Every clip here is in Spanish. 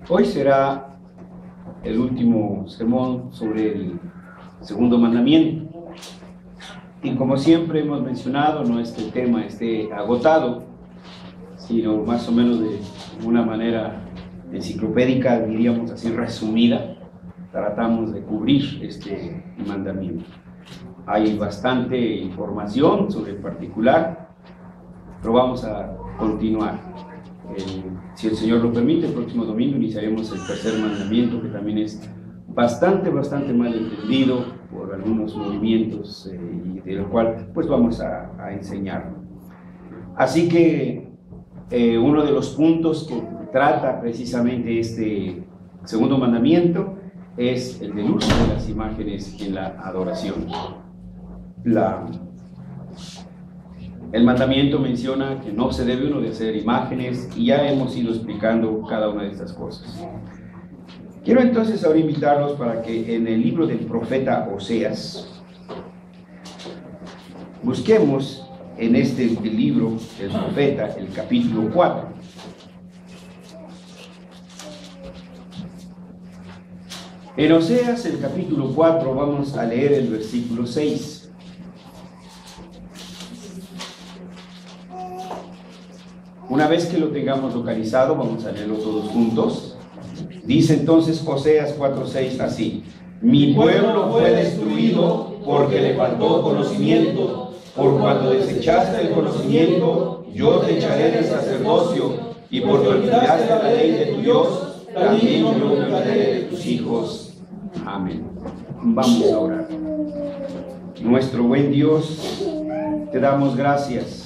Hoy será el último sermón sobre el segundo mandamiento. Y como siempre hemos mencionado, no es que el tema esté agotado, sino más o menos de una manera enciclopédica, diríamos así, resumida, tratamos de cubrir este mandamiento. Hay bastante información sobre el particular, pero vamos a continuar. Si el Señor lo permite, el próximo domingo iniciaremos el tercer mandamiento, que también es bastante mal entendido por algunos movimientos y de lo cual pues vamos a enseñarlo. Así que uno de los puntos que trata precisamente este segundo mandamiento es el del uso de las imágenes en la adoración. El mandamiento menciona que no se debe uno de hacer imágenes y ya hemos ido explicando cada una de estas cosas. Quiero entonces ahora invitarlos para que en el libro del profeta Oseas busquemos en este libro del profeta el capítulo 4. En Oseas el capítulo 4 vamos a leer el versículo 6. Una vez que lo tengamos localizado, vamos a leerlo todos juntos. Dice entonces Oseas 4:6 así: mi pueblo fue destruido porque le faltó conocimiento. Por cuanto desechaste el conocimiento, yo te echaré del sacerdocio, y porque olvidaste la ley de tu Dios, también yo me olvidaré de tus hijos. Amén. Vamos a orar. Nuestro buen Dios, te damos gracias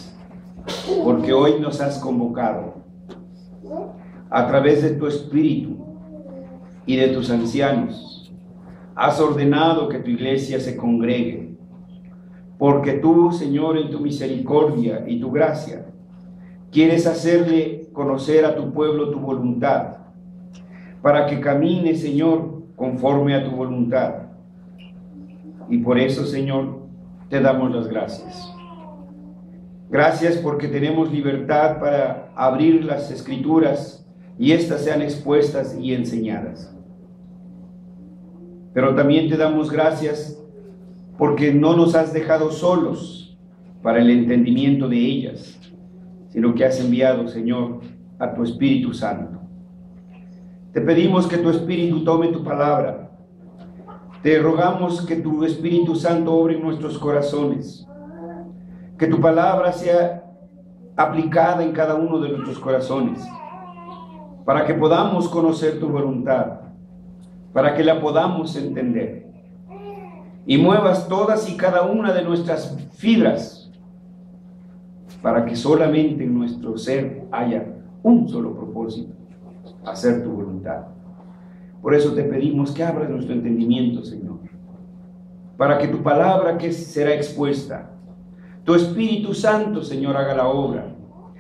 porque hoy nos has convocado a través de tu Espíritu y de tus ancianos. Has ordenado que tu iglesia se congregue, porque tú, Señor, en tu misericordia y tu gracia, quieres hacerle conocer a tu pueblo tu voluntad, para que camine, Señor, conforme a tu voluntad. Y por eso, Señor, te damos las gracias. Gracias porque tenemos libertad para abrir las Escrituras y éstas sean expuestas y enseñadas. Pero también te damos gracias porque no nos has dejado solos para el entendimiento de ellas, sino que has enviado, Señor, a tu Espíritu Santo. Te pedimos que tu Espíritu tome tu palabra. Te rogamos que tu Espíritu Santo obre en nuestros corazones, que tu palabra sea aplicada en cada uno de nuestros corazones, para que podamos conocer tu voluntad, para que la podamos entender, y muevas todas y cada una de nuestras fibras, para que solamente en nuestro ser haya un solo propósito: hacer tu voluntad. Por eso te pedimos que abras nuestro entendimiento, Señor, para que tu palabra que será expuesta, tu Espíritu Santo, Señor, haga la obra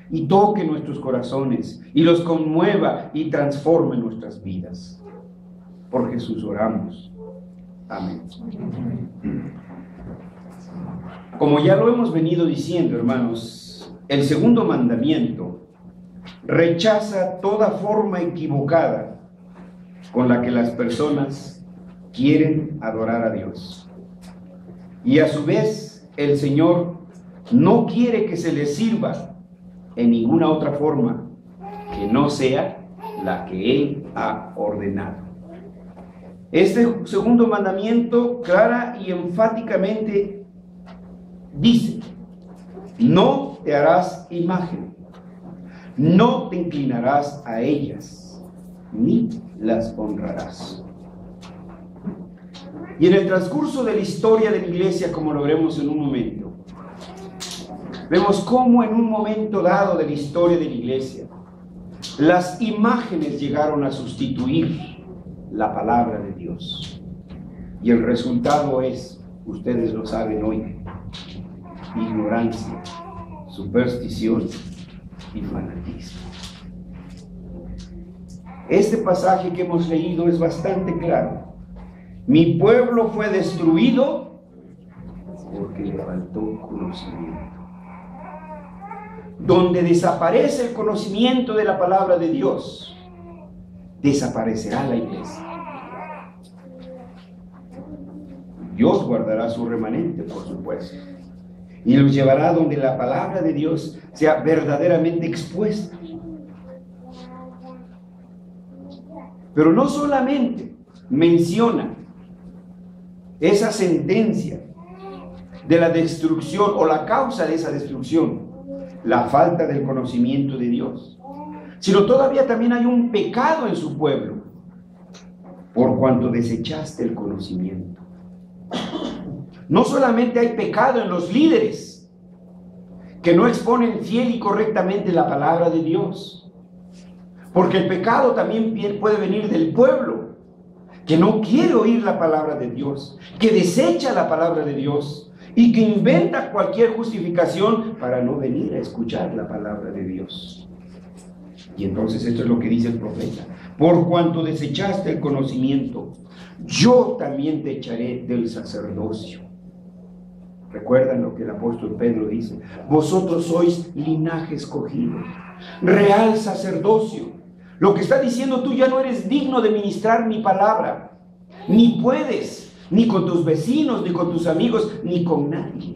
y toque nuestros corazones y los conmueva y transforme nuestras vidas. Por Jesús oramos. Amén. Como ya lo hemos venido diciendo, hermanos, el segundo mandamiento rechaza toda forma equivocada con la que las personas quieren adorar a Dios. Y a su vez, el Señor no quiere que se les sirva en ninguna otra forma que no sea la que Él ha ordenado. Este segundo mandamiento clara y enfáticamente dice: no te harás imagen, no te inclinarás a ellas, ni las honrarás. Y en el transcurso de la historia de la iglesia, como lo veremos en un momento, vemos cómo en un momento dado de la historia de la iglesia, las imágenes llegaron a sustituir la palabra de Dios. Y el resultado es, ustedes lo saben hoy, ignorancia, superstición y fanatismo. Este pasaje que hemos leído es bastante claro. Mi pueblo fue destruido porque le faltó conocimiento. Donde desaparece el conocimiento de la palabra de Dios, desaparecerá la iglesia. Dios guardará su remanente, por supuesto, y los llevará donde la palabra de Dios sea verdaderamente expuesta. Pero no solamente menciona esa sentencia de la destrucción o la causa de esa destrucción, la falta del conocimiento de Dios, sino todavía también hay un pecado en su pueblo, por cuanto desechaste el conocimiento. No solamente hay pecado en los líderes, que no exponen fiel y correctamente la palabra de Dios, porque el pecado también puede venir del pueblo, que no quiere oír la palabra de Dios, que desecha la palabra de Dios y que inventa cualquier justificación para no venir a escuchar la palabra de Dios. Y entonces esto es lo que dice el profeta: por cuanto desechaste el conocimiento, yo también te echaré del sacerdocio. ¿Recuerdan lo que el apóstol Pedro dice? Vosotros sois linaje escogido, real sacerdocio. Lo que está diciendo: tú ya no eres digno de ministrar mi palabra, ni puedes, ni con tus vecinos, ni con tus amigos, ni con nadie.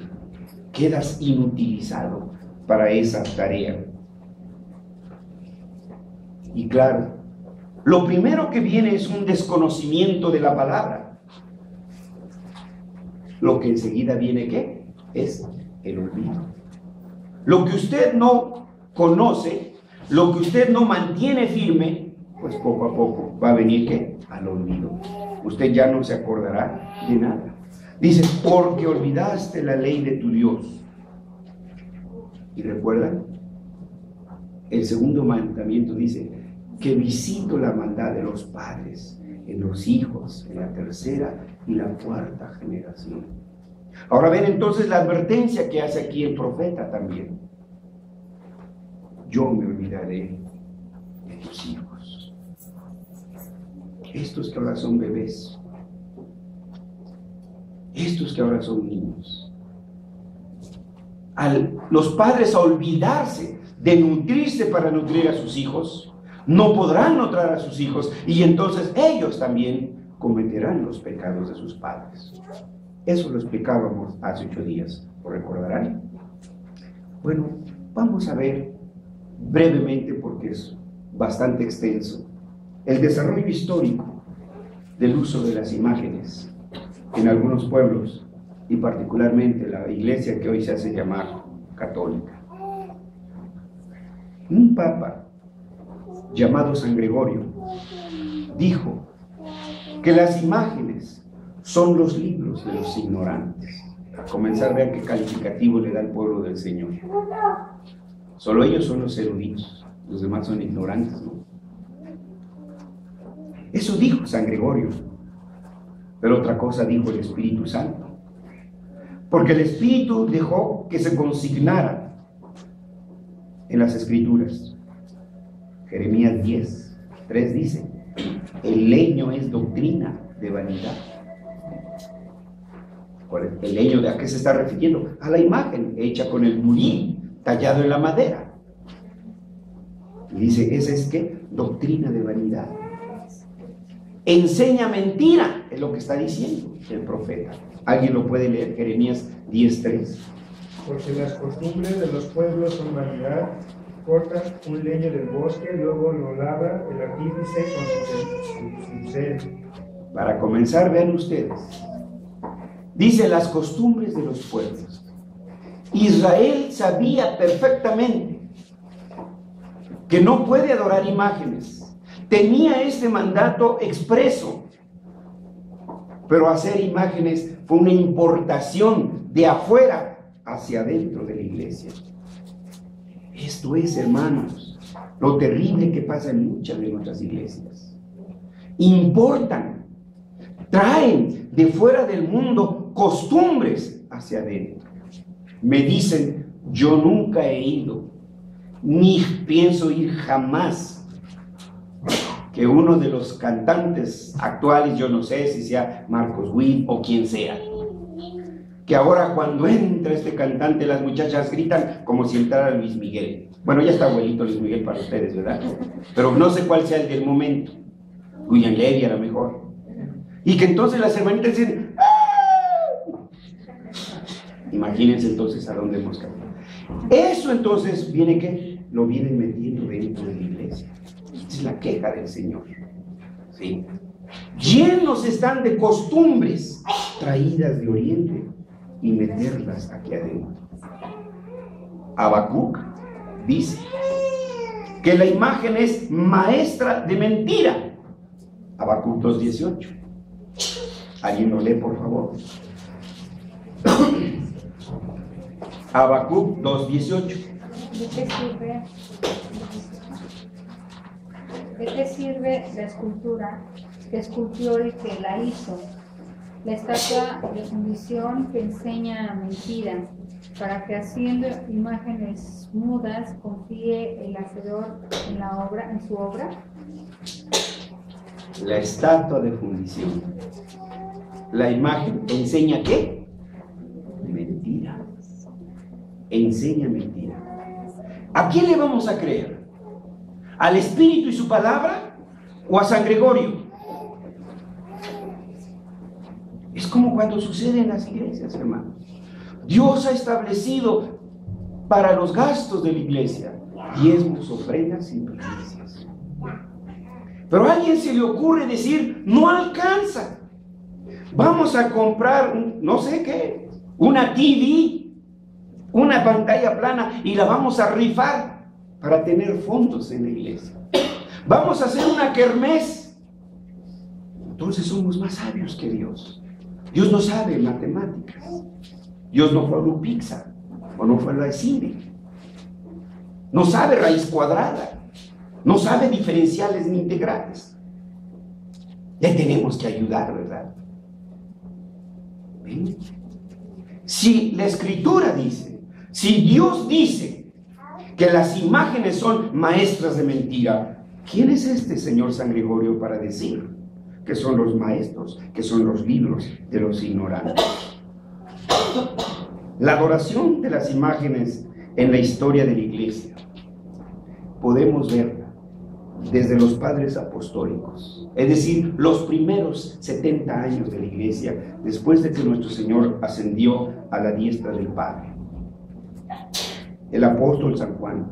Quedas inutilizado para esa tarea. Y claro, lo primero que viene es un desconocimiento de la palabra. Lo que enseguida viene, ¿qué? Es el olvido. Lo que usted no conoce, lo que usted no mantiene firme, pues poco a poco va a venir, ¿qué? Al olvido. Usted ya no se acordará de nada. Dice: porque olvidaste la ley de tu Dios. Y recuerdan, el segundo mandamiento dice que visito la maldad de los padres en los hijos, en la tercera y la cuarta generación. Ahora ven entonces la advertencia que hace aquí el profeta también: yo me olvidaré de tus hijos. Estos que ahora son bebés, estos que ahora son niños, los padres, a olvidarse de nutrirse para nutrir a sus hijos, no podrán nutrir a sus hijos, y entonces ellos también cometerán los pecados de sus padres. Eso lo explicábamos hace 8 días, ¿lo recordarán? Bueno, vamos a ver brevemente, porque es bastante extenso, el desarrollo histórico del uso de las imágenes en algunos pueblos, y particularmente la iglesia que hoy se hace llamar católica. Un papa llamado San Gregorio dijo que las imágenes son los libros de los ignorantes. A comenzar, vean qué calificativo le da al pueblo del Señor. Solo ellos son los eruditos, los demás son ignorantes, ¿no? Eso dijo San Gregorio. Pero otra cosa dijo el Espíritu Santo, porque el Espíritu dejó que se consignara en las Escrituras. Jeremías 10:3 dice: el leño es doctrina de vanidad. ¿El leño a qué se está refiriendo? A la imagen hecha con el mulín, tallado en la madera. Y dice: esa es ¿qué? Doctrina de vanidad. Enseña mentira, es lo que está diciendo el profeta. ¿Alguien lo puede leer? Jeremías 10:3. Porque las costumbres de los pueblos son vanidad. Cortan un leño del bosque, luego lo labra el artífice con su cincel. Para comenzar, vean ustedes. Dice: las costumbres de los pueblos. Israel sabía perfectamente que no puede adorar imágenes. Tenía este mandato expreso, pero hacer imágenes fue una importación de afuera hacia adentro de la iglesia. Esto es, hermanos, lo terrible que pasa en muchas de nuestras iglesias. Importan, traen de fuera del mundo costumbres hacia adentro. Me dicen: yo nunca he ido, ni pienso ir jamás, que uno de los cantantes actuales, yo no sé si sea Marcos Witt o quien sea, que ahora cuando entra este cantante las muchachas gritan como si entrara Luis Miguel. Bueno, ya está abuelito Luis Miguel para ustedes, ¿verdad? Pero no sé cuál sea el del momento. William Levy a lo mejor. Y que entonces las hermanitas dicen, ¡ah! Imagínense entonces a dónde hemos caído. Eso entonces viene que lo vienen metiendo dentro de la iglesia. Es la queja del Señor. ¿Sí? Llenos están de costumbres traídas de Oriente y meterlas aquí adentro. Habacuc dice que la imagen es maestra de mentira. Habacuc 2:18. ¿Alguien lo lee, por favor? Habacuc 2:18. ¿De qué sirve la escultura que esculpió el que la hizo? La estatua de fundición que enseña mentira, para que haciendo imágenes mudas confíe el hacedor en su obra. La estatua de fundición. La imagen enseña ¿qué? Mentira. Enseña mentira. ¿A quién le vamos a creer? ¿Al Espíritu y su palabra o a San Gregorio? Es como cuando sucede en las iglesias, hermanos. Dios ha establecido para los gastos de la iglesia diezmos, ofrendas y primicias. Pero a alguien se le ocurre decir, no alcanza. Vamos a comprar, no sé qué, una TV, una pantalla plana y la vamos a rifar para tener fondos en la iglesia. Vamos a hacer una kermés. Entonces somos más sabios que Dios. Dios no sabe matemáticas. Dios no fue a Lupixa o no fue a la cine. No sabe raíz cuadrada. No sabe diferenciales ni integrales. Le tenemos que ayudar, ¿verdad? ¿Ven? Si la Escritura dice, si Dios dice que las imágenes son maestras de mentira, ¿quién es este señor San Gregorio para decir que son los maestros, que son los libros de los ignorantes? La adoración de las imágenes en la historia de la iglesia podemos verla desde los padres apostólicos, es decir, los primeros 70 años de la iglesia, después de que nuestro Señor ascendió a la diestra del Padre. El apóstol San Juan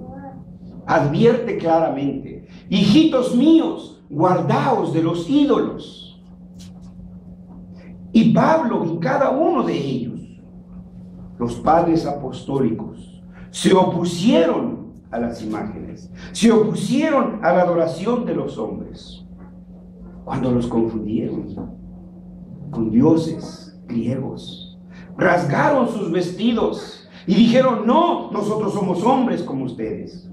advierte claramente: hijitos míos, guardaos de los ídolos. Y Pablo y cada uno de ellos, los padres apostólicos, se opusieron a las imágenes, se opusieron a la adoración de los hombres, cuando los confundieron con dioses griegos, rasgaron sus vestidos y dijeron: no, nosotros somos hombres como ustedes.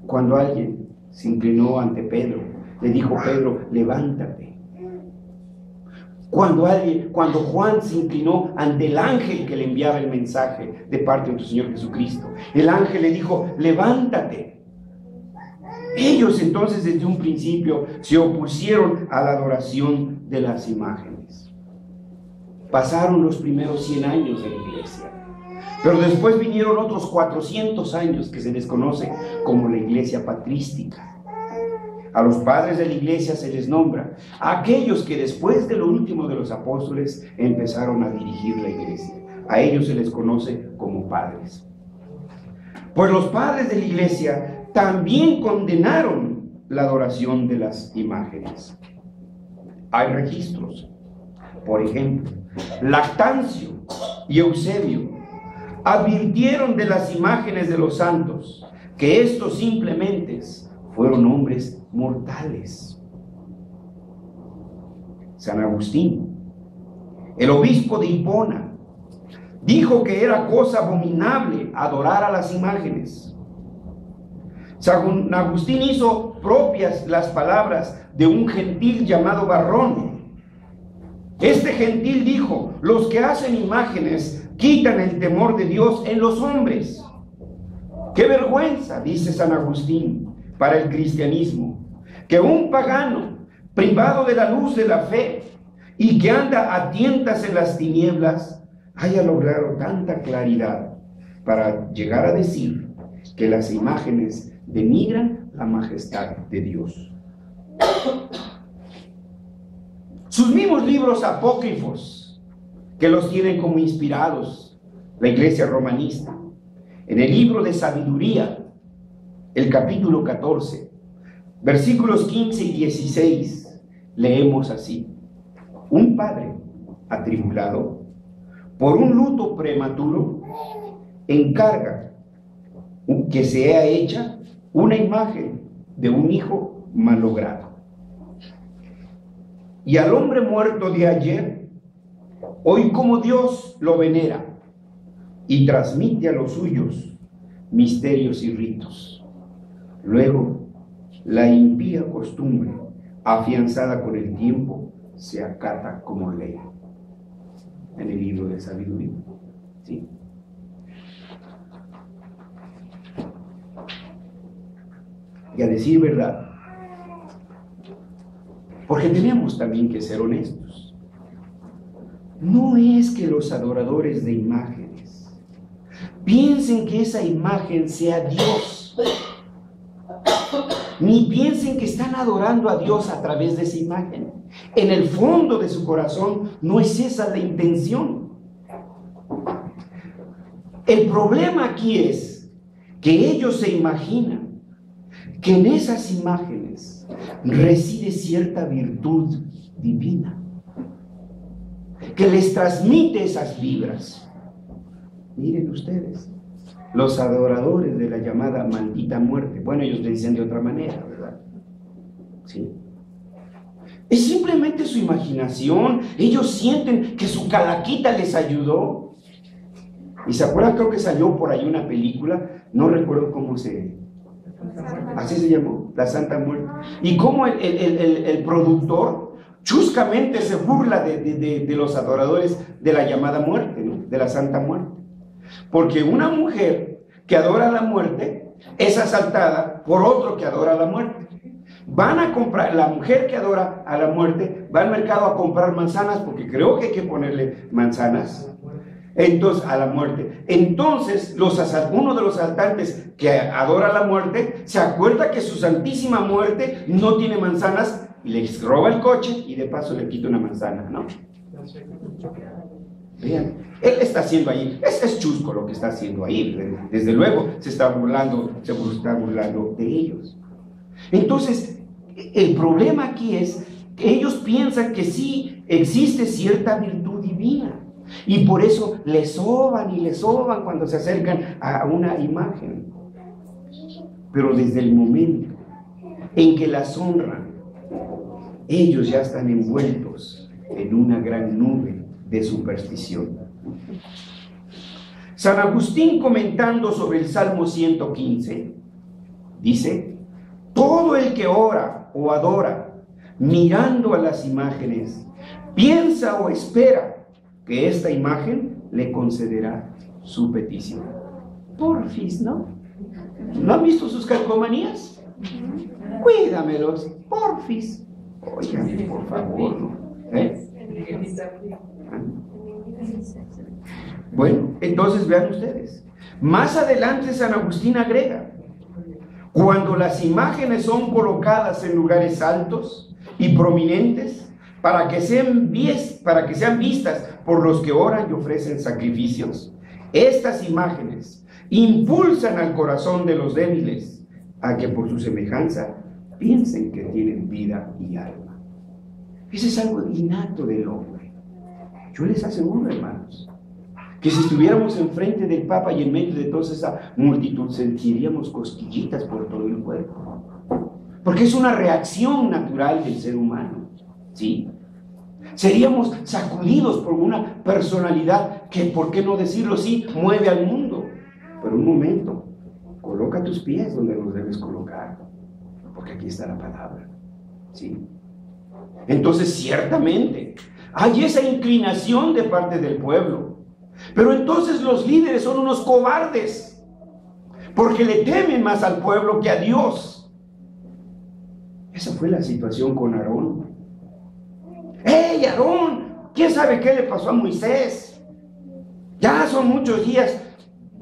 Cuando alguien se inclinó ante Pedro, le dijo: Pedro, levántate. Cuando Juan se inclinó ante el ángel que le enviaba el mensaje de parte de nuestro Señor Jesucristo, el ángel le dijo: levántate. Ellos entonces desde un principio se opusieron a la adoración de las imágenes. Pasaron los primeros 100 años de la iglesia, pero después vinieron otros 400 años que se les conoce como la iglesia patrística. A los padres de la iglesia se les nombra a aquellos que después de lo último de los apóstoles empezaron a dirigir la iglesia. A ellos se les conoce como padres. Pues los padres de la iglesia también condenaron la adoración de las imágenes. Hay registros. Por ejemplo, Lactancio y Eusebio advirtieron de las imágenes de los santos que estos simplemente fueron hombres mortales. San Agustín, el obispo de Hipona, dijo que era cosa abominable adorar a las imágenes. San Agustín hizo propias las palabras de un gentil llamado Varrón. Este gentil dijo: los que hacen imágenes quitan el temor de Dios en los hombres. ¡Qué vergüenza!, dice San Agustín, para el cristianismo, que un pagano privado de la luz de la fe y que anda a tientas en las tinieblas haya logrado tanta claridad para llegar a decir que las imágenes denigran la majestad de Dios. Sus mismos libros apócrifos, que los tienen como inspirados la iglesia romanista. En el libro de Sabiduría, el capítulo 14, versículos 15 y 16, leemos así: un padre atribulado por un luto prematuro encarga que sea hecha una imagen de un hijo malogrado. Y al hombre muerto de ayer, hoy como Dios lo venera y transmite a los suyos misterios y ritos. Luego, la impía costumbre, afianzada con el tiempo, se acata como ley. En el libro de Sabiduría. ¿Sí? Y a decir verdad, porque tenemos también que ser honestos, no es que los adoradores de imágenes piensen que esa imagen sea Dios, ni piensen que están adorando a Dios a través de esa imagen. En el fondo de su corazón no es esa la intención. El problema aquí es que ellos se imaginan que en esas imágenes reside cierta virtud divina que les transmite esas vibras. Miren ustedes, los adoradores de la llamada maldita muerte, bueno, ellos le dicen de otra manera, ¿verdad? Sí. Es simplemente su imaginación. Ellos sienten que su calaquita les ayudó. Y se acuerdan, creo que salió por ahí una película, no recuerdo cómo así se llamó, La Santa Muerte. Y cómo el productor chuscamente se burla de los adoradores de la llamada muerte, ¿no? De la Santa Muerte. Porque una mujer que adora la muerte es asaltada por otro que adora la muerte. Van a comprar, la mujer que adora a la muerte va al mercado a comprar manzanas, porque creo que hay que ponerle manzanas, entonces, a la muerte. Entonces, uno de los asaltantes que adora a la muerte se acuerda que su santísima muerte no tiene manzanas y les roba el coche y de paso le quita una manzana, ¿no? Vean, él está haciendo ahí, es chusco lo que está haciendo ahí, desde luego se está burlando de ellos. Entonces, el problema aquí es que ellos piensan que sí existe cierta virtud divina y por eso le soban y le soban cuando se acercan a una imagen. Pero desde el momento en que las honran, ellos ya están envueltos en una gran nube de superstición. San Agustín, comentando sobre el Salmo 115, dice: todo el que ora o adora mirando a las imágenes piensa o espera que esta imagen le concederá su petición. Porfis, ¿no? ¿No han visto sus calcomanías? Cuídamelos, porfis. Oigan, por favor, ¿no? Bueno, entonces vean ustedes. Más adelante San Agustín agrega: cuando las imágenes son colocadas en lugares altos y prominentes para que sean vistas por los que oran y ofrecen sacrificios, estas imágenes impulsan al corazón de los débiles a que por su semejanza piensen que tienen vida y alma. Eso es algo innato del hombre. Yo les aseguro, hermanos, que si estuviéramos enfrente del Papa y en medio de toda esa multitud, sentiríamos cosquillitas por todo el cuerpo. Porque es una reacción natural del ser humano, ¿sí? Seríamos sacudidos por una personalidad que, ¿por qué no decirlo así?, mueve al mundo. Pero un momento, coloca tus pies donde los debes colocar, porque aquí está la palabra, ¿sí? Entonces, ciertamente, hay esa inclinación de parte del pueblo. Pero entonces los líderes son unos cobardes, porque le temen más al pueblo que a Dios. Esa fue la situación con Aarón. ¡Hey, Aarón! ¿Quién sabe qué le pasó a Moisés? Ya son muchos días.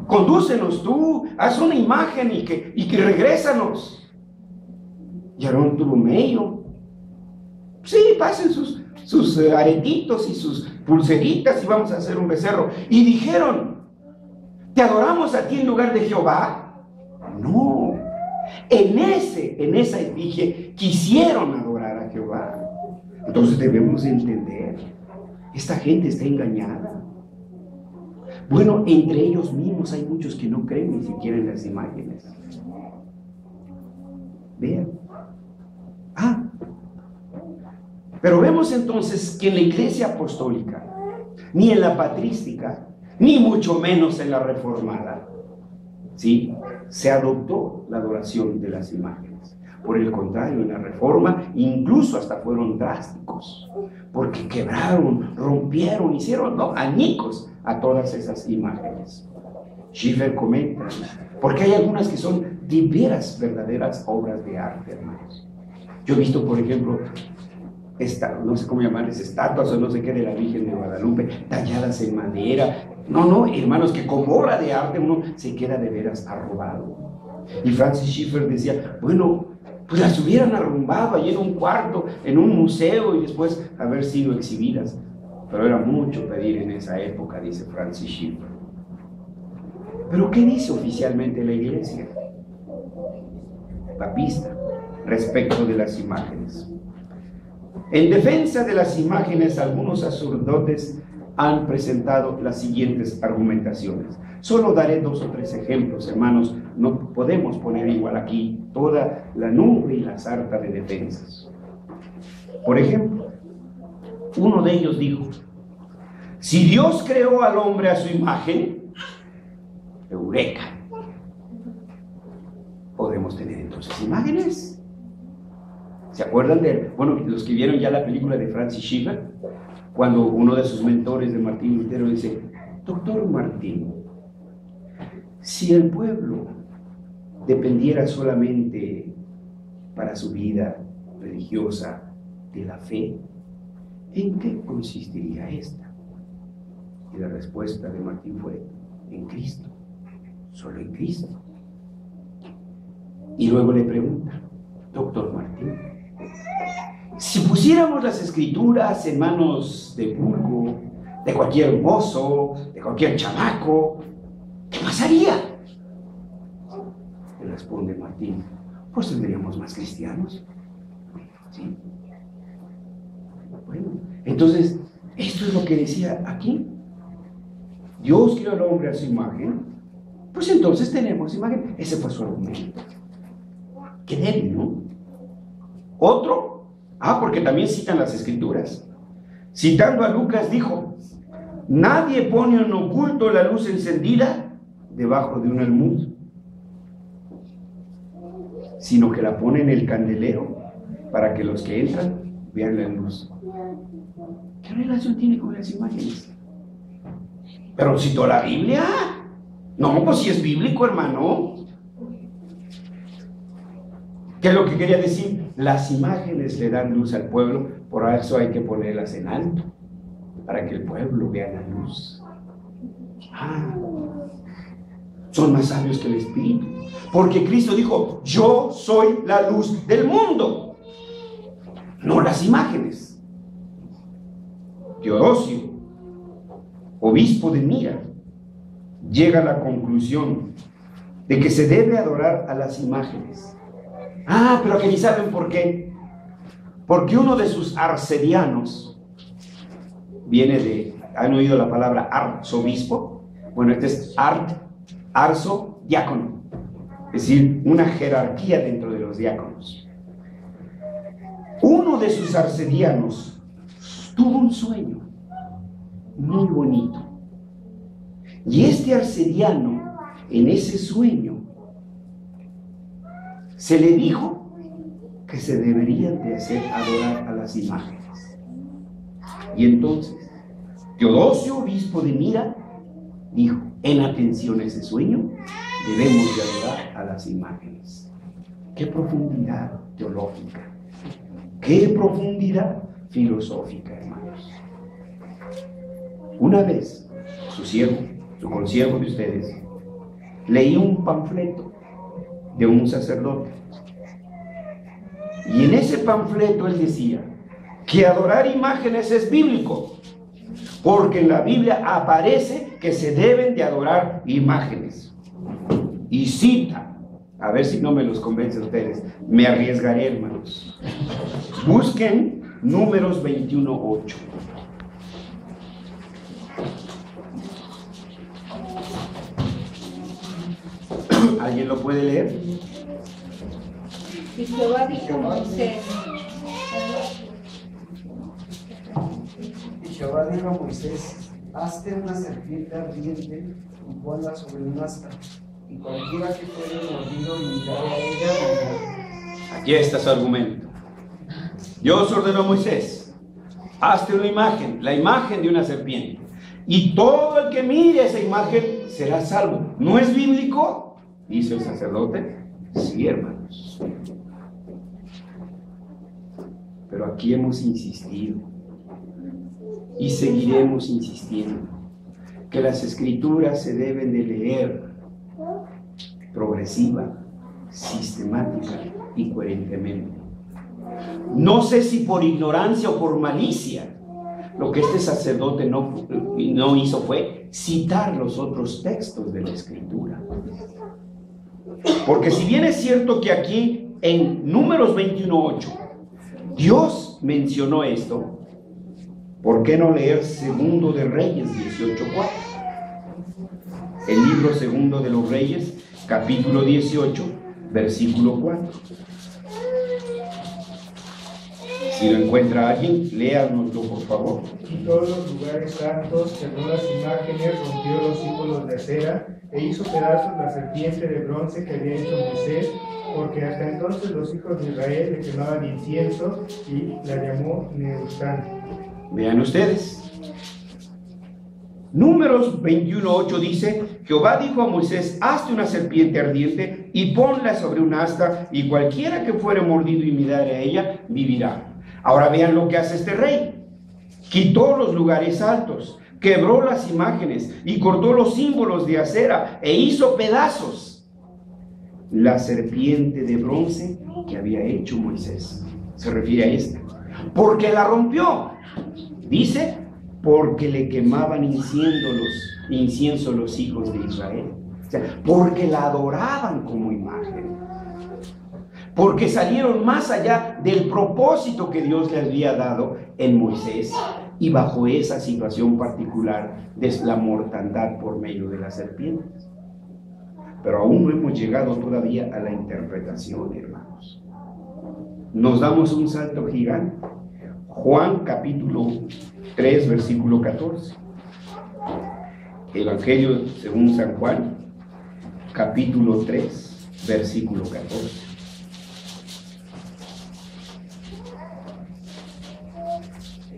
Condúcenos tú, haz una imagen y que regrésanos. Y Aarón tuvo medio Sí, pasen sus aretitos y sus pulseritas y vamos a hacer un becerro. Y dijeron, ¿te adoramos a ti en lugar de Jehová? No. En esa efigie quisieron adorar a Jehová. Entonces debemos entender, esta gente está engañada. Bueno, entre ellos mismos hay muchos que no creen ni siquiera en las imágenes. Vean. Pero vemos entonces que en la Iglesia Apostólica, ni en la patrística, ni mucho menos en la reformada, ¿sí?, se adoptó la adoración de las imágenes. Por el contrario, en la Reforma incluso hasta fueron drásticos, porque quebraron, rompieron, hicieron añicos a todas esas imágenes. Schiffer comenta, porque hay algunas que son de veras verdaderas obras de arte, hermanos. Yo he visto, por ejemplo, no sé cómo llamarles, estatuas o no sé qué de la Virgen de Guadalupe, talladas en madera. No, hermanos, que como obra de arte uno se queda de veras arrobado. Y Francis Schiffer decía, bueno, pues las hubieran arrumbado allí en un cuarto, en un museo y después haber sido exhibidas. Pero era mucho pedir en esa época, dice Francis Schiffer. Pero ¿qué dice oficialmente la Iglesia papista respecto de las imágenes? En defensa de las imágenes, algunos sacerdotes han presentado las siguientes argumentaciones. Solo daré 2 o 3 ejemplos, hermanos. No podemos poner igual aquí toda la nube y la sarta de defensas. Por ejemplo, uno de ellos dijo, si Dios creó al hombre a su imagen, eureka, podemos tener entonces imágenes. ¿Se acuerdan los que vieron ya la película de Francis Schiffer? Cuando uno de sus mentores de Martín Lutero dice, doctor Martín, si el pueblo dependiera solamente para su vida religiosa de la fe, ¿en qué consistiría esta? Y la respuesta de Martín fue, en Cristo, solo en Cristo. Y luego le pregunta, doctor Martín, si pusiéramos las escrituras en manos de vulgo, de cualquier mozo, de cualquier chamaco, ¿qué pasaría? Le responde Martín, pues tendríamos más cristianos. ¿Sí? Bueno, entonces, esto es lo que decía aquí. Dios creó al hombre a su imagen, pues entonces tenemos imagen. Ese fue su argumento. Qué débil, ¿no? Otro, porque también citan las escrituras. Citando a Lucas dijo, nadie pone en oculto la luz encendida debajo de un almud, sino que la pone en el candelero para que los que entran vean la luz. ¿Qué relación tiene con las imágenes? ¿Pero citó la Biblia? No, pues si es bíblico, hermano. ¿Qué es lo que quería decir? Las imágenes le dan luz al pueblo, por eso hay que ponerlas en alto, para que el pueblo vea la luz. Son más sabios que el Espíritu, porque Cristo dijo, yo soy la luz del mundo, no las imágenes. Teodosio, obispo de Mira, llega a la conclusión de que se debe adorar a las imágenes. Pero que ni saben por qué. Porque uno de sus arsedianos ¿han oído la palabra arzobispo? Bueno, este es arzo, diácono. Es decir, una jerarquía dentro de los diáconos. Uno de sus arsedianos tuvo un sueño muy bonito. Y este arsediano, en ese sueño, se le dijo que se deberían de hacer adorar a las imágenes. Y entonces, Teodosio, obispo de Mira, dijo, en atención a ese sueño, debemos de adorar a las imágenes. ¡Qué profundidad teológica! ¡Qué profundidad filosófica, hermanos! Una vez, su consiervo de ustedes, leí un panfleto de un sacerdote. Y en ese panfleto él decía, que adorar imágenes es bíblico, porque en la Biblia aparece que se deben de adorar imágenes. Y cita, a ver si no me los convence a ustedes, me arriesgaré, hermanos. Busquen Números 21:8. ¿Alguien lo puede leer? Y Jehová dijo a Moisés. Y Jehová dijo a Moisés: hazte una serpiente ardiente y ponla sobre un asta, y cualquiera que fuere mordido y mirare a ella vivirá. Aquí está su argumento. Dios ordenó a Moisés: hazte una imagen, la imagen de una serpiente, y todo el que mire esa imagen será salvo. ¿No es bíblico?, dice el sacerdote. Sí, hermanos. Pero aquí hemos insistido y seguiremos insistiendo que las escrituras se deben de leer progresiva, sistemática y coherentemente. No sé si por ignorancia o por malicia, lo que este sacerdote no hizo fue citar los otros textos de la escritura. Porque si bien es cierto que aquí en Números 21:8 Dios mencionó esto, ¿por qué no leer Segundo de Reyes 18:4? El libro Segundo de los Reyes, capítulo 18, versículo 4. Si lo encuentra alguien, léanoslo, por favor. Y todos los lugares santos, quebró las imágenes, rompió los símbolos de cera, e hizo pedazos la serpiente de bronce que había hecho Moisés, porque hasta entonces los hijos de Israel le quemaban incienso, y la llamó Nehushtan. Vean ustedes. Números 21:8 dice: Jehová dijo a Moisés: hazte una serpiente ardiente y ponla sobre un asta, y cualquiera que fuere mordido y mirare a ella vivirá. Ahora vean lo que hace este rey. Quitó los lugares altos, quebró las imágenes y cortó los símbolos de acera e hizo pedazos la serpiente de bronce que había hecho Moisés. Se refiere a esta. Porque la rompió. Dice, porque le quemaban incienso los hijos de Israel. O sea, porque la adoraban como imagen. Porque salieron más allá del propósito que Dios le había dado en Moisés, y bajo esa situación particular de la mortandad por medio de las serpientes. Pero aún no hemos llegado todavía a la interpretación, hermanos. Nos damos un salto gigante. Juan capítulo 3, versículo 14. Evangelio según San Juan, capítulo 3, versículo 14.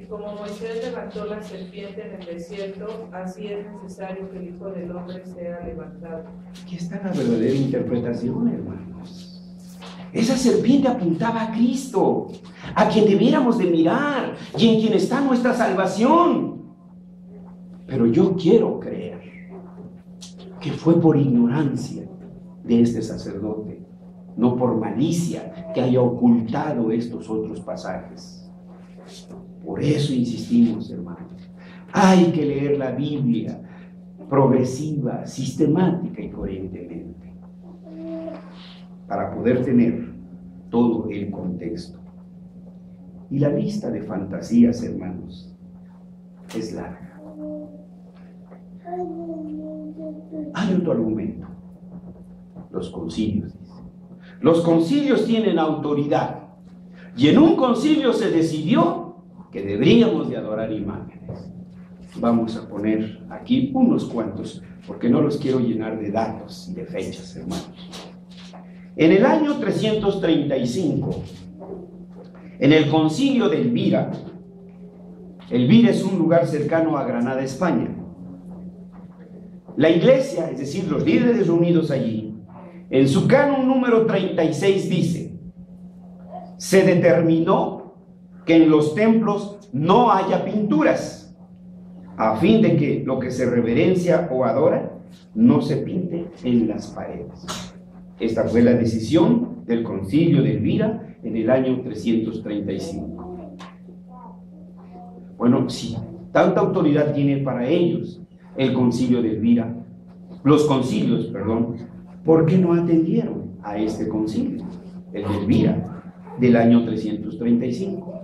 Como Moisés levantó la serpiente en el desierto, así es necesario que el Hijo del Hombre sea levantado. Aquí está la verdadera interpretación, hermanos. Esa serpiente apuntaba a Cristo, a quien debiéramos de mirar y en quien está nuestra salvación. Pero yo quiero creer que fue por ignorancia de este sacerdote, no por malicia que haya ocultado estos otros pasajes. Por eso insistimos, hermanos, hay que leer la Biblia progresiva, sistemática y coherentemente para poder tener todo el contexto. Y la lista de fantasías, hermanos, es larga. Hay otro argumento. Los concilios, dice. Los concilios tienen autoridad, y en un concilio se decidió que deberíamos de adorar imágenes. Vamos a poner aquí unos cuantos, porque no los quiero llenar de datos y de fechas, hermanos. En el año 335, en el concilio de Elvira es un lugar cercano a Granada, España. La iglesia, es decir, los líderes reunidos allí, en su canon número 36 dice: se determinó que en los templos no haya pinturas, a fin de que lo que se reverencia o adora no se pinte en las paredes. Esta fue la decisión del concilio de Elvira en el año 335. Bueno, si tanta autoridad tiene para ellos el concilio de Elvira, los concilios, perdón, ¿por qué no atendieron a este concilio, el de Elvira, del año 335?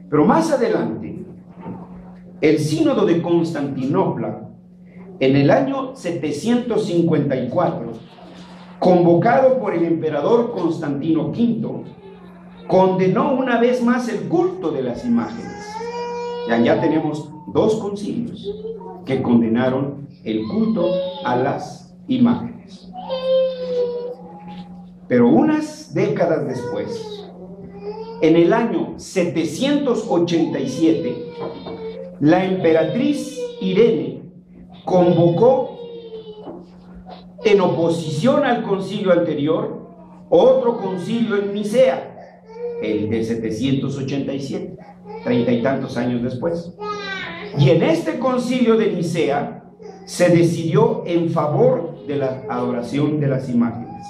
Pero más adelante, el sínodo de Constantinopla, en el año 754, convocado por el emperador Constantino V, condenó una vez más el culto de las imágenes. Ya tenemos dos concilios que condenaron el culto a las imágenes. Pero unas décadas después, en el año 787, la emperatriz Irene convocó, en oposición al concilio anterior, otro concilio en Nicea, el de 787, 30 y tantos años después. Y en este concilio de Nicea se decidió en favor de la adoración de las imágenes.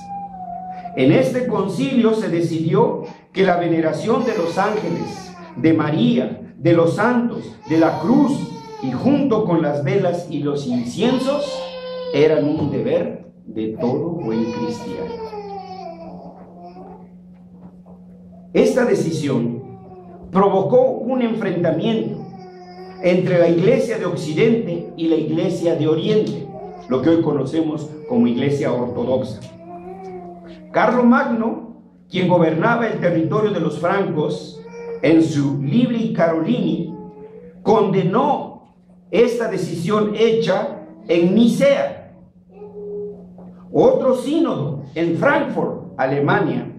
En este concilio se decidió que la veneración de los ángeles, de María, de los santos, de la cruz, y junto con las velas y los inciensos, eran un deber de todo buen cristiano. Esta decisión provocó un enfrentamiento entre la Iglesia de Occidente y la Iglesia de Oriente, lo que hoy conocemos como Iglesia Ortodoxa. Carlomagno, quien gobernaba el territorio de los francos, en su Libri Carolini, condenó esta decisión hecha en Nicea. Otro sínodo en Frankfurt, Alemania,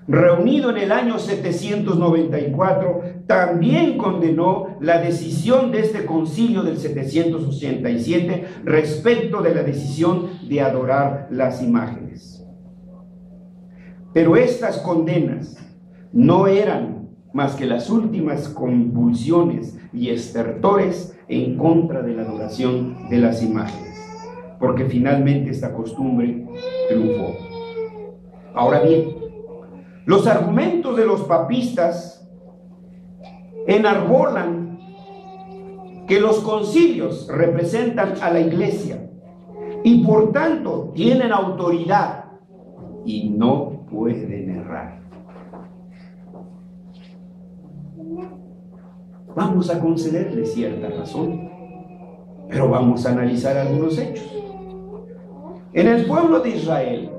reunido en el año 794, también condenó la decisión de este concilio del 787 respecto de la decisión de adorar las imágenes. Pero estas condenas no eran más que las últimas convulsiones y estertores en contra de la adoración de las imágenes, porque finalmente esta costumbre triunfó. Ahora bien, los argumentos de los papistas enarbolan que los concilios representan a la Iglesia y por tanto tienen autoridad y no pueden errar. Vamos a concederle cierta razón, pero vamos a analizar algunos hechos. En el pueblo de Israel,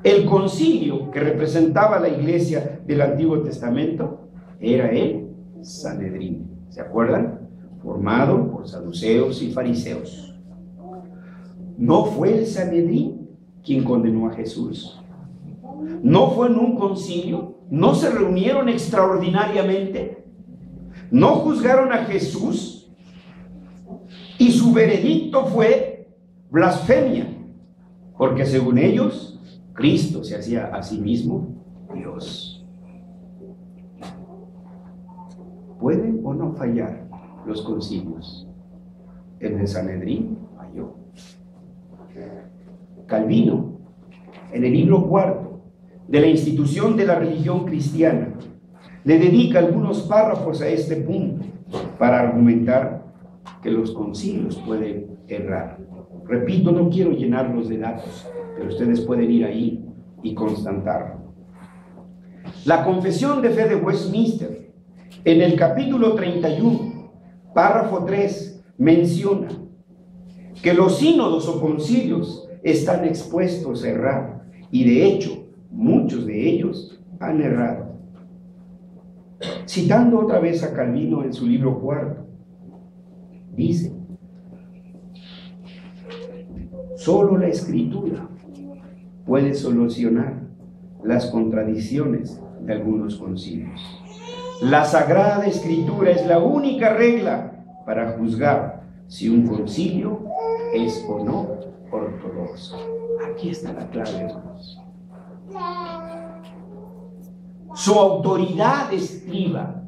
el concilio que representaba a la Iglesia del Antiguo Testamento era el Sanedrín, ¿se acuerdan? Formado por saduceos y fariseos. No fue el Sanedrín quien condenó a Jesús. No fue en un concilio, no se reunieron extraordinariamente, no juzgaron a Jesús y su veredicto fue blasfemia, porque según ellos, Cristo se hacía a sí mismo Dios. ¿Pueden o no fallar los concilios? El de Sanedrín falló. Calvino, en el libro cuarto de la institución de la religión cristiana, le dedica algunos párrafos a este punto para argumentar que los concilios pueden errar. Repito, no quiero llenarlos de datos, pero ustedes pueden ir ahí y constatarlo. La Confesión de Fe de Westminster, en el capítulo 31, párrafo 3, menciona que los sínodos o concilios están expuestos a errar, y de hecho, muchos de ellos han errado. Citando otra vez a Calvino en su libro cuarto, dice: solo la Escritura puede solucionar las contradicciones de algunos concilios. La Sagrada Escritura es la única regla para juzgar si un concilio es o no ortodoxo. Aquí está la clave, hermanos. Su autoridad estriba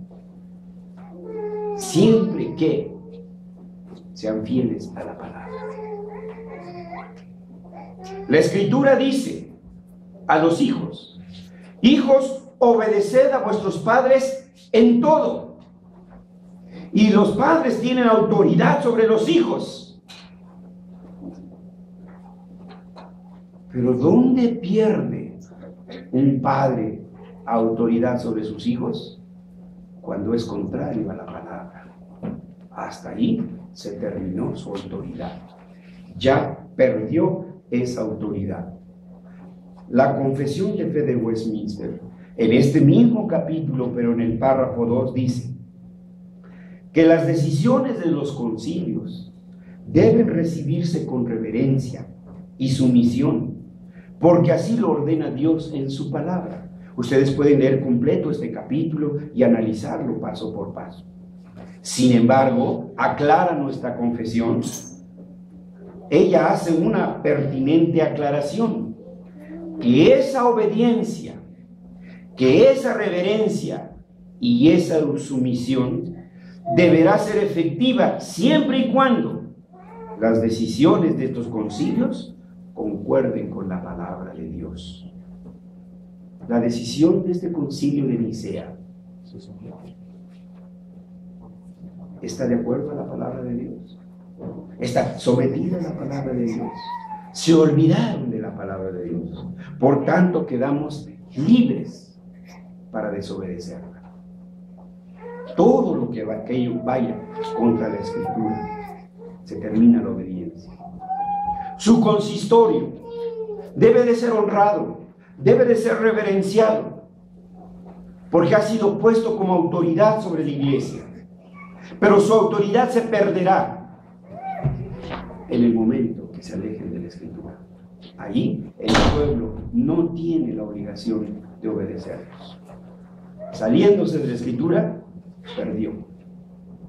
siempre que sean fieles a la palabra. La Escritura dice a los hijos: hijos, obedeced a vuestros padres en todo, Y los padres tienen autoridad sobre los hijos. Pero ¿dónde pierde un padre autoridad sobre sus hijos? Cuando es contrario a la palabra. Hasta ahí se terminó su autoridad. Ya perdió esa autoridad. La Confesión de Fe de Westminster, en este mismo capítulo, pero en el párrafo 2, dice que las decisiones de los concilios deben recibirse con reverencia y sumisión, porque así lo ordena Dios en su palabra. Ustedes pueden leer completo este capítulo y analizarlo paso por paso. Sin embargo, aclara nuestra confesión. Ella hace una pertinente aclaración, que esa obediencia, que esa reverencia y esa sumisión deberá ser efectiva siempre y cuando las decisiones de estos concilios concuerden con la palabra de Dios. La decisión de este concilio de Nicea está de acuerdo a la palabra de Dios, está sometida a la palabra de Dios. Se olvidaron de la palabra de Dios, por tanto quedamos libres para desobedecerla. Todo lo que aquello vaya contra la Escritura, se termina la obediencia. Su consistorio debe de ser honrado, debe de ser reverenciado, porque ha sido puesto como autoridad sobre la iglesia. Pero su autoridad se perderá en el momento que se alejen de la Escritura. Allí el pueblo no tiene la obligación de obedecerlos. Saliéndose de la Escritura, perdió.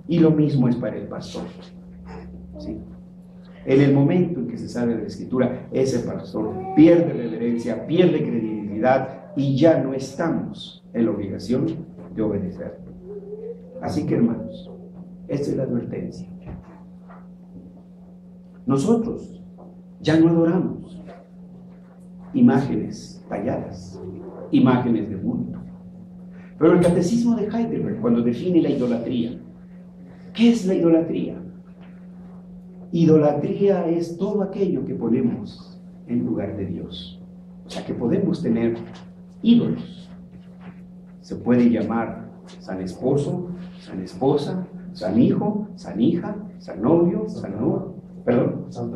Y lo mismo es para el pastor. ¿Sí? En el momento en que se sale de la Escritura, ese pastor pierde reverencia, pierde credibilidad y ya no estamos en la obligación de obedecer. Así que, hermanos, esta es la advertencia. Nosotros ya no adoramos imágenes talladas, imágenes de bulto. Pero el Catecismo de Heidelberg, cuando define la idolatría, ¿qué es la idolatría? Idolatría es todo aquello que ponemos en lugar de Dios. O sea, que podemos tener ídolos. Se puede llamar San Esposo, San Esposa, San Hijo, San Hija, San Novio, San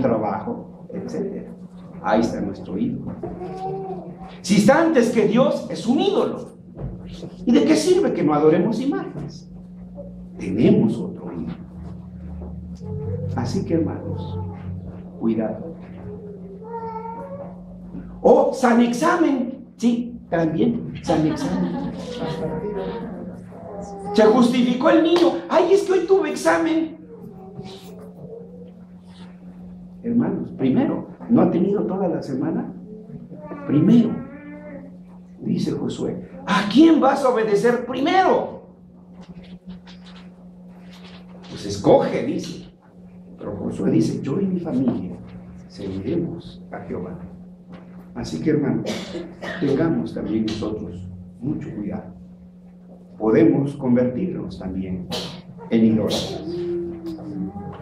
Trabajo, etc. Ahí está nuestro ídolo. Si está antes que Dios, es un ídolo. ¿Y de qué sirve que no adoremos imágenes? Tenemos otro ídolo. Así que, hermanos, cuidado. O San Examen, sí, también San Examen. Se justificó el niño. Ay, es que hoy tuve examen. Hermanos, primero, ¿no ha tenido toda la semana? Primero, dice Josué, ¿a quién vas a obedecer primero? Pues escoge, dice. Pero Josué dice, yo y mi familia seguiremos a Jehová. Así que, hermanos, tengamos también nosotros mucho cuidado. Podemos convertirnos también en idólatras.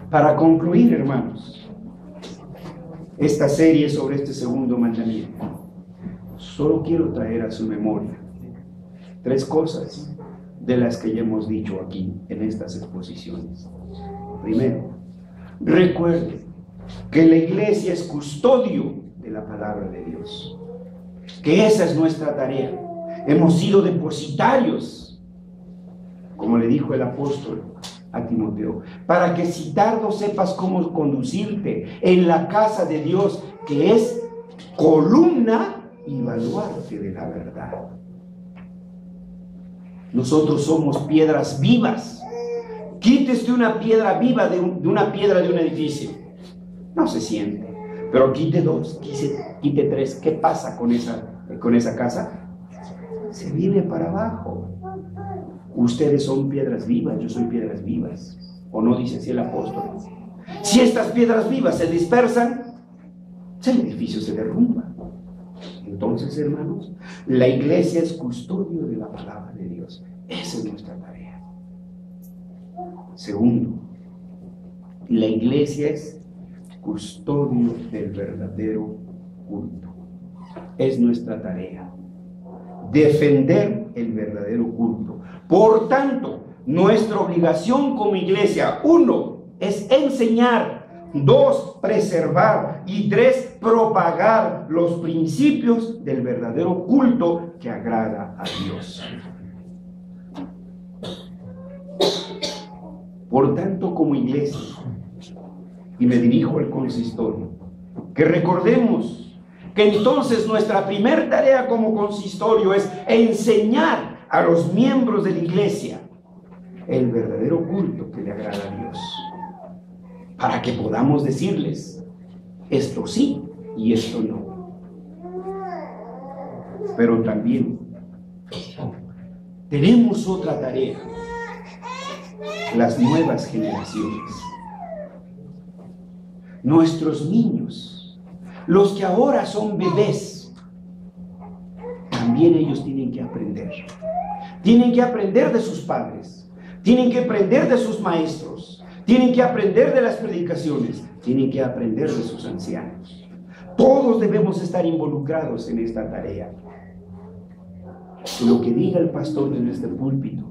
Para concluir, hermanos, esta serie sobre este segundo mandamiento, solo quiero traer a su memoria 3 cosas de las que ya hemos dicho aquí en estas exposiciones. Primero, recuerde que la iglesia es custodio de la palabra de Dios, que esa es nuestra tarea. Hemos sido depositarios, como le dijo el apóstol a Timoteo, para que si tardo sepas cómo conducirte en la casa de Dios, que es columna y baluarte de la verdad. Nosotros somos piedras vivas. Quítese una piedra viva de una piedra de un edificio, no se siente. Pero quite 2, quite 3. ¿Qué pasa con esa casa? Se viene para abajo. Ustedes son piedras vivas, yo soy piedras vivas. ¿O no dice así el apóstol? Si estas piedras vivas se dispersan, el edificio se derrumba. Entonces, hermanos, la iglesia es custodio de la palabra de Dios. Esa es nuestra tarea. Segundo, la iglesia es custodio del verdadero culto. Es nuestra tarea defender el verdadero culto. Por tanto, nuestra obligación como iglesia, 1, es enseñar, 2, preservar y 3, propagar los principios del verdadero culto que agrada a Dios. Por tanto, como iglesia, y me dirijo al consistorio, que recordemos que entonces nuestra primera tarea como consistorio es enseñar a los miembros de la iglesia el verdadero culto que le agrada a Dios, para que podamos decirles esto sí y esto no. Pero también tenemos otra tarea: las nuevas generaciones, nuestros niños, los que ahora son bebés. También ellos tienen que aprender. Tienen que aprender de sus padres, tienen que aprender de sus maestros, tienen que aprender de las predicaciones, tienen que aprender de sus ancianos. Todos debemos estar involucrados en esta tarea. Lo que diga el pastor en este púlpito,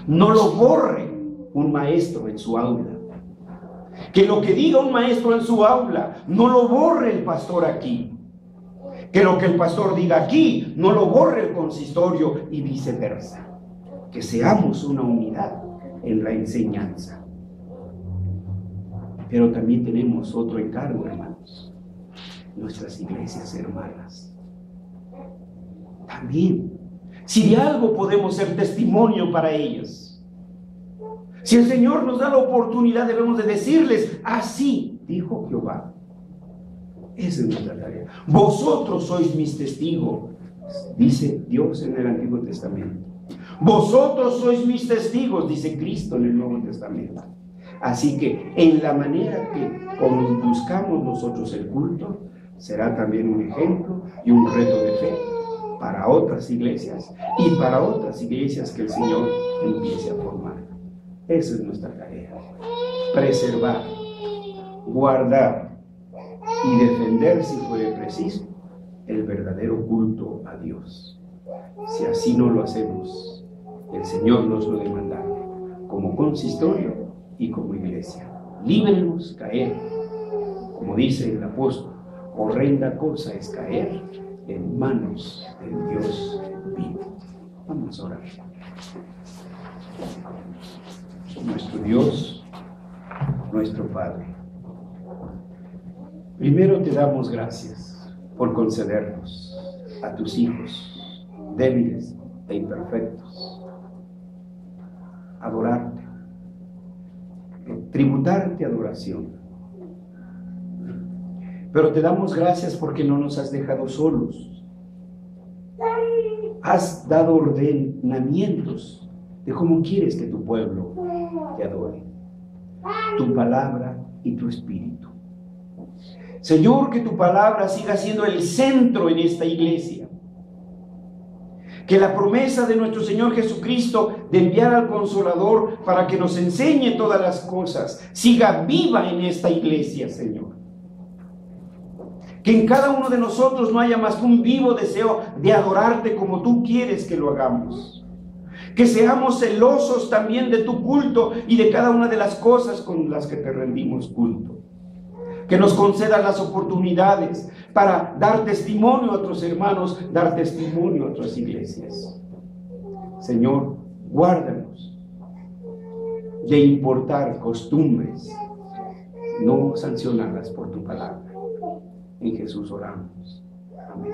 no lo borre un maestro en su aula. Que lo que diga un maestro en su aula, no lo borre el pastor aquí. Que lo que el pastor diga aquí, no lo borre el consistorio y viceversa. Que seamos una unidad en la enseñanza. Pero también tenemos otro encargo, hermanos: nuestras iglesias hermanas. También, si de algo podemos ser testimonio para ellas, si el Señor nos da la oportunidad, debemos de decirles: así dijo Jehová. Esa es nuestra tarea. Vosotros sois mis testigos, dice Dios en el Antiguo Testamento. Vosotros sois mis testigos, dice Cristo en el Nuevo Testamento. Así que en la manera que conduzcamos nosotros el culto, será también un ejemplo y un reto de fe para otras iglesias y para otras iglesias que el Señor empiece a formar. Esa es nuestra tarea: preservar, guardar y defender, si fuere preciso, el verdadero culto a Dios. Si así no lo hacemos, el Señor nos lo demandará como consistorio y como iglesia. Líbrenos caer, como dice el apóstol: horrenda cosa es caer en manos del Dios vivo. Vamos a orar. Nuestro Dios, nuestro Padre, primero te damos gracias por concedernos a tus hijos débiles e imperfectos adorarte, tributarte adoración. Pero te damos gracias porque no nos has dejado solos. Has dado ordenamientos de cómo quieres que tu pueblo te adore: tu palabra y tu espíritu. Señor, que tu palabra siga siendo el centro en esta iglesia. Que la promesa de nuestro Señor Jesucristo de enviar al Consolador para que nos enseñe todas las cosas siga viva en esta iglesia, Señor. Que en cada uno de nosotros no haya más que un vivo deseo de adorarte como tú quieres que lo hagamos. Que seamos celosos también de tu culto y de cada una de las cosas con las que te rendimos culto. Que nos concedas las oportunidades para dar testimonio a otros hermanos, dar testimonio a otras iglesias. Señor, guárdanos de importar costumbres no sancionadas por tu palabra. En Jesús oramos. Amén.